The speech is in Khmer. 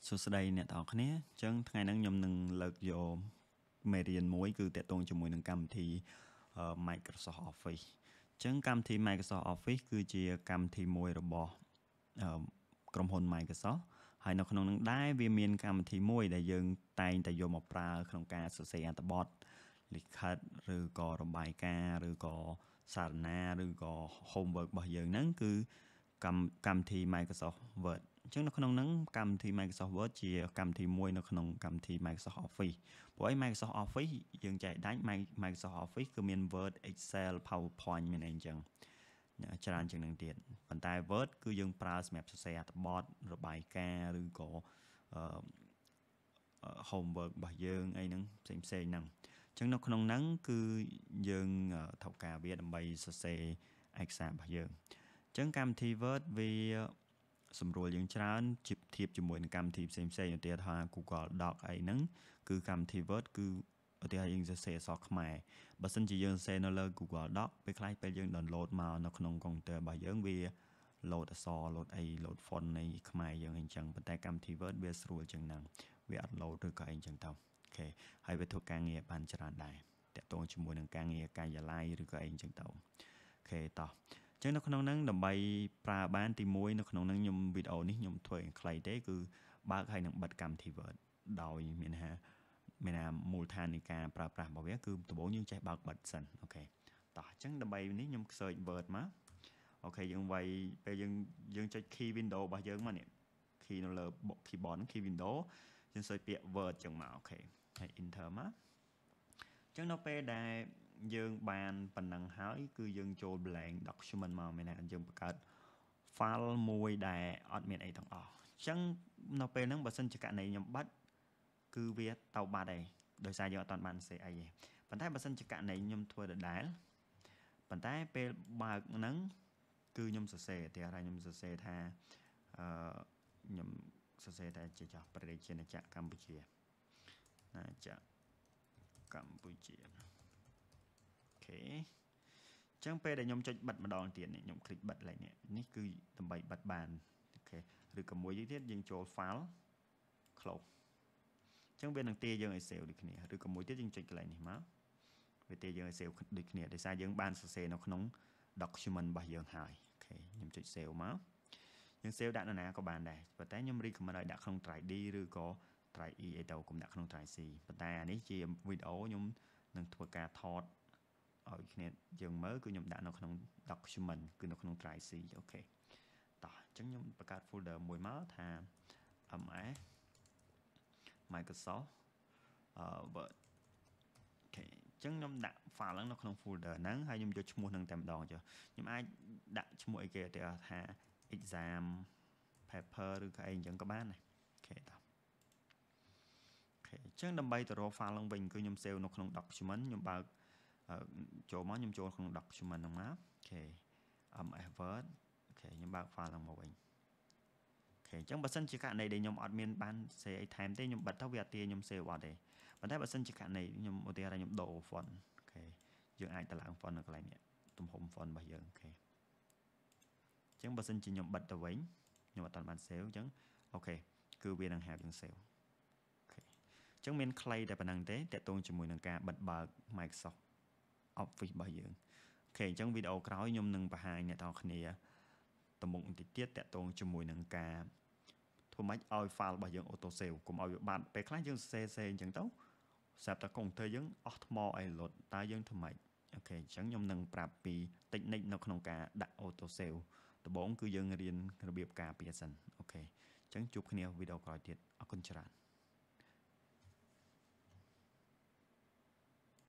សួស្តីអ្នកទាំងអស់គ្នាអញ្ចឹងថ្ងៃហ្នឹងខ្ញុំនឹងលើកយកមេរៀនមួយគឺតាក់ទងជាមួយនឹងកម្មវិធី Microsoft Office អញ្ចឹងកម្មវិធី Microsoft Office គឺជាកម្មវិធីមួយរបស់ក្រុមហ៊ុន Microsoft ហើយនៅក្នុងនឹងដែរវាមានកម្មវិធីមួយដែលយើងតែងតែយកមកប្រើក្នុងការសរសេរអត្ថបទលិខិតឬក៏របាយការណ៍ឬក៏សារណាឬក៏ homework របស់យើងហ្នឹងគឺកម្មវិធី Microsoft Word អញ្ចឹងនៅក្នុងហ្នឹងកម្មវិធី Microsoft Word ជាកម្មវិធីមួយនៅក្នុងកម្មវិធី Microsoft Office ព្រោះឯ Microsoft Office យើងចែកដាច់ Microsoft Office គឺមាន Word Excel PowerPoint មានអីអញ្ចឹងច្រើនជាងនឹងទៀតប៉ុន្តែ Word គឺយើងប្រើសម្រាប់សរសេរអត្ថបទរបាយការណ៍ឬក៏ homework របស់យើងអីហ្នឹងផ្សេងហ្នឹងអញ្ចឹងនៅក្នុងហ្នឹងគឺយើងថវិកាវាដើម្បីសរសេរឯកសាររបស់យើងអញ្ចឹងកម្មវិធី Word វាសម្រួលយើងច្រើនជិបធៀបជាមួយនឹងកម្មវិធីផ្សេងឧទាហរណ៍ Google Doc អីហ្នឹងគឺកម្មវិធី Word គឺឧទាហរណ៍យើងសរសេរអក្សរខ្មែរបើសិនជាយើងសរសេរនៅលើ Google Doc ពេលខ្លះពេលយើង download មកនៅក្នុងកុំព្យូទ័ររបស់យើងវា load អក្សរ load អី load font នៃខ្មែរយើងអីចឹងប៉ុន្តែកម្មវិធី Word វាស្រួលជាងហ្នឹងវាអត់ load ឬក៏អីចឹងទៅអូខេហើយវាធ្វើការងារបានច្រើនដែរតាក់ទងជាមួយនឹងការងារការិយាល័យឬក៏អីចឹងទៅអូខេតោះអញ្ចឹងនៅក្នុងហ្នឹងដើម្បីប្រើបានទី1នៅក្នុងហ្នឹងខ្ញុំវីដេអូនេះខ្ញុំធ្វើឲ្យខ្លីទេគឺបើកហើយនឹងបិទកម្មវិធី Word ដោយមានថាមូលដ្ឋាននៃការប្រើប្រាស់របស់វាគឺដំបូងយើងចេះបើកបិទសិនអូខេតោះអញ្ចឹងដើម្បីនេះខ្ញុំ search Word មកអូខេយើងវាយពេលយើងចុច key window របស់យើងមកនេះ key នៅលើ keyboard ហ្នឹង key window យើង search ពាក្យ Word ចឹងមកអូខេហើយ enter មកអញ្ចឹងនៅពេលដែលយើងបានប៉ុណ្ណឹងហើយគឺយើងចូល blank document មកមានន័យថាយើងបង្កើត file មួយដែលអត់មានអីទាំងអស់អញ្ចឹងនៅពេលហ្នឹងបើសិនជាករណីខ្ញុំបិទគឺវាទៅបាត់ហើយដោយសារយើងអត់បានសេអីទេប៉ុន្តែបើសិនជាករណីខ្ញុំធ្វើដដែលប៉ុន្តែពេលបើកហ្នឹងគឺខ្ញុំសរសេរតែខ្ញុំសរសេរថាខ្ញុំសរសេរតែជាចោះប្រជាណាចក្រកម្ពុជាណាចក្រកម្ពុជាអូខេអញ្ចឹងពេលដែលខ្ញុំចុចបិទម្ដងទៀតនេះខ្ញុំคลิกបិទលេខនេះគឺដើម្បីបិទបានអូខេឬក៏មួយទៀតយើងចូល file close អញ្ចឹងវានឹងទាយើងឲ្យ save ដូចគ្នាឬក៏មួយទៀតយើងចុចកន្លែងនេះមកវាទាយើងឲ្យ save ដូចគ្នាដោយសារយើងបានសរសេរនៅក្នុង document របស់យើងហើយអូខេខ្ញុំចុច save មកយើង save ដាក់នៅណាក៏បានដែរប៉ុន្តែខ្ញុំ recommend ឲ្យដាក់ក្នុង drive D ឬក៏ drive E អីទៅកុំដាក់ក្នុង drive C ប៉ុន្តែអានេះជាវីដេអូខ្ញុំនឹងធ្វើការថតឲ្យគ្នាយើងមើលគឺខ្ញុំដាក់នៅក្នុង document គឺនៅក្នុង drive C អូខេតោះអញ្ចឹងខ្ញុំបង្កើត folder មួយមកថា MS Microsoft Word អូខេអញ្ចឹងខ្ញុំដាក់ file ហ្នឹងនៅក្នុង folder ហ្នឹងហើយខ្ញុំយកឈ្មោះហ្នឹងតែម្ដងចុះខ្ញុំអាចដាក់ឈ្មោះអីគេទៅថា exam paper ឬក៏អីអញ្ចឹងក៏បានដែរអូខេតោះអូខេអញ្ចឹងដើម្បីទៅរក file ឡើងវិញគឺខ្ញុំ save នៅក្នុង document ខ្ញុំបើកចូលមកខ្ញុំចូលក្នុង document ហ្នឹងមកអូខេ MS Word អូខេខ្ញុំបើក file ហ្នឹងមកវិញអូខេអញ្ចឹងបើសិនជាករណីដែលខ្ញុំអត់មានបាន save អីថែមទេខ្ញុំបិទទៅវាអត់ទាខ្ញុំ save អត់ទេប៉ុន្តែបើសិនជាករណីខ្ញុំឧទាហរណ៍ខ្ញុំដូរ font អូខេយើងអាចតម្លើង font នៅកន្លែងនេះទំហំ font របស់យើងអូខេអញ្ចឹងបើសិនជាខ្ញុំបិទទៅវិញខ្ញុំអត់បាន save អញ្ចឹងអូខេគឺវានឹងហៅយើង save អូខេអញ្ចឹងមានខ្លីតែប៉ុណ្្នឹងទេតាក់ទងជាមួយនឹងការបិទបើក Microsoft Office របស់យើងអូខេអញ្ចឹងវីដេអូក្រោយខ្ញុំនឹងបង្ហាញអ្នកទាំងគ្នាតមុខបន្តិចទៀតតាក់ទងជាមួយនឹងការធ្វើម៉េចឲ្យ file របស់យើង auto save កុំឲ្យវាបាត់ពេលខ្លះយើងសេអញ្ចឹងទៅស្រាប់តែកុំព្យូទ័រយើងអស់ថ្មអីលុតតើយើងធ្វើម៉េចអូខេអញ្ចឹងខ្ញុំនឹងប្រាប់ពី technique នៅក្នុងការដាក់ auto save ដំបូងគឺយើងរៀនរបៀបការពារសិនអូខេអញ្ចឹងជួបគ្នាវីដេអូក្រោយទៀតអរគុណច្រើន